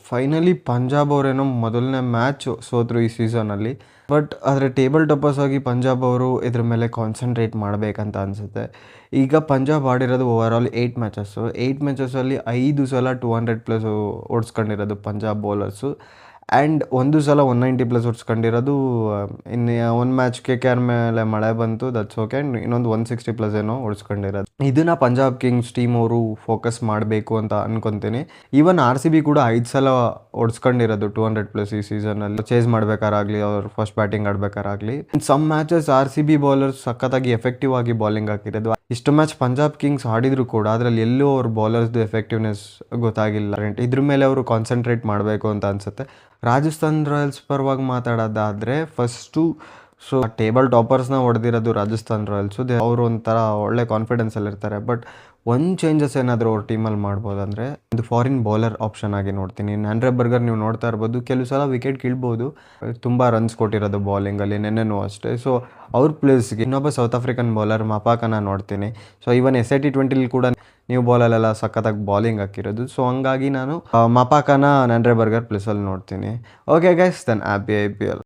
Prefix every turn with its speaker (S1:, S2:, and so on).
S1: Finally Punjab ಅವರೇನೋ ಮೊದಲನೇ match ಸೋತರು ಈ ಸೀಸನಲ್ಲಿ. ಬಟ್ ಆದರೆ ಟೇಬಲ್ ಟಾಪರ್ಸ್ ಆಗಿ ಪಂಜಾಬ್ ಅವರು ಇದ್ರ ಮೇಲೆ ಕಾನ್ಸಂಟ್ರೇಟ್ ಮಾಡಬೇಕಂತ ಅನಿಸುತ್ತೆ. ಈಗ ಪಂಜಾಬ್ ಆಡಿರೋದು ಓವರಾಲ್ 8 ಮ್ಯಾಚಸ್ಸು. 8 ಮ್ಯಾಚಸ್ಸಲ್ಲಿ 5 ಸಲ 200+ ಓಡಿಸ್ಕೊಂಡಿರೋದು ಪಂಜಾಬ್ ಬೌಲರ್ಸು. ಆ್ಯಂಡ್ ಒಂದು ಸಲ 190+ ಹೊಡ್ಸ್ಕೊಂಡಿರೋದು. ಇನ್ನು ಒಂದು ಮ್ಯಾಚ್ KKR ಮೇಲೆ ಮಳೆ ಬಂತು, ದಟ್ಸ್ ಓಕೆ. ಆ್ಯಂಡ್ ಇನ್ನೊಂದು 160+ ಏನೋ ಹೊಡ್ಸ್ಕೊಂಡಿರೋದು. ಇದನ್ನು ಪಂಜಾಬ್ ಕಿಂಗ್ಸ್ ಟೀಮ್ ಅವರು ಫೋಕಸ್ ಮಾಡಬೇಕು ಅಂತ ಅನ್ಕೊತೀನಿ. ಈವನ್ RCB ಕೂಡ 5 ಸಲ ಹೊಡ್ಸ್ಕೊಂಡಿರೋದು 200+ ಈ ಸೀಸನಲ್ಲಿ. ಚೇಸ್ ಮಾಡ್ಬೇಕಾರಾಗಲಿ, ಅವ್ರು ಫಸ್ಟ್ ಬ್ಯಾಟಿಂಗ್ ಆಡ್ಬೇಕಾರಾಗಲಿ. ಸಮ್ ಮ್ಯಾಚಸ್ RCB ಬೌಲರ್ಸ್ ಸಖತ್ತಾಗಿ ಎಫೆಕ್ಟಿವ್ ಆಗಿ ಬೌಲಿಂಗ್ ಹಾಕಿರೋದು. ಇಷ್ಟು ಮ್ಯಾಚ್ ಪಂಜಾಬ್ ಕಿಂಗ್ಸ್ ಆಡಿದ್ರು ಕೂಡ ಅದರಲ್ಲಿ ಎಲ್ಲೂ ಅವ್ರ ಬೌಲರ್ಸ್ದು ಎಫೆಕ್ಟಿವ್ನೆಸ್ ಗೊತ್ತಾಗಿಲ್ಲ. ಇದ್ರ ಮೇಲೆ ಅವರು ಕಾನ್ಸಂಟ್ರೇಟ್ ಮಾಡಬೇಕು ಅಂತ ಅನಿಸುತ್ತೆ. ರಾಜಸ್ಥಾನ್ ರಾಯಲ್ಸ್ ಪರವಾಗಿ ಮಾತಾಡೋದಾದರೆ ಫಸ್ಟು ಟೇಬಲ್ ಟಾಪರ್ಸ್ನ ಹೊಡೆದಿರೋದು ರಾಜಸ್ಥಾನ್ ರಾಯಲ್ಸು. ಅವರು ಒಂಥರ ಒಳ್ಳೆ ಕಾನ್ಫಿಡೆನ್ಸಲ್ಲಿರ್ತಾರೆ. ಬಟ್ ಒಂದು ಚೇಂಜಸ್ ಏನಾದರೂ ಅವ್ರ ಟೀಮಲ್ಲಿ ಮಾಡ್ಬೋದಂದರೆ ಒಂದು ಫಾರಿನ್ ಬೌಲರ್ ಆಪ್ಷನ್ ಆಗಿ ನೋಡ್ತೀನಿ. ಆಂಡ್ರೆ ಬರ್ಗರ್ ನೀವು ನೋಡ್ತಾ ಇರ್ಬೋದು, ಕೆಲವು ಸಲ ವಿಕೆಟ್ ಕೀಳ್ಬೋದು. ತುಂಬ ರನ್ಸ್ ಕೊಟ್ಟಿರೋದು ಬೌಲಿಂಗಲ್ಲಿ, ನೆನ್ನೆನೂ ಅಷ್ಟೇ. ಸೊ ಅವ್ರ ಪ್ಲೇಸ್ಗೆ ಇನ್ನೊಬ್ಬ ಸೌತ್ ಆಫ್ರಿಕನ್ ಬೌಲರ್ ಮಪಾಕನ ನೋಡ್ತೀನಿ. ಸೊ ಇವನ್ SIT20 ಕೂಡ ನೀವು ಬಾಲಲ್ಲೆಲ್ಲ ಸಖತ್ತಾಗಿ ಬೌಲಿಂಗ್ ಹಾಕಿರೋದು. ಸೊ ಹಂಗಾಗಿ ನಾನು ಮಪಾಕನ ಆಂಡ್ರೆ ಬರ್ಗರ್ ಪ್ಲೇಸಲ್ಲಿ ನೋಡ್ತೀನಿ. Okay guys, then happy IPL.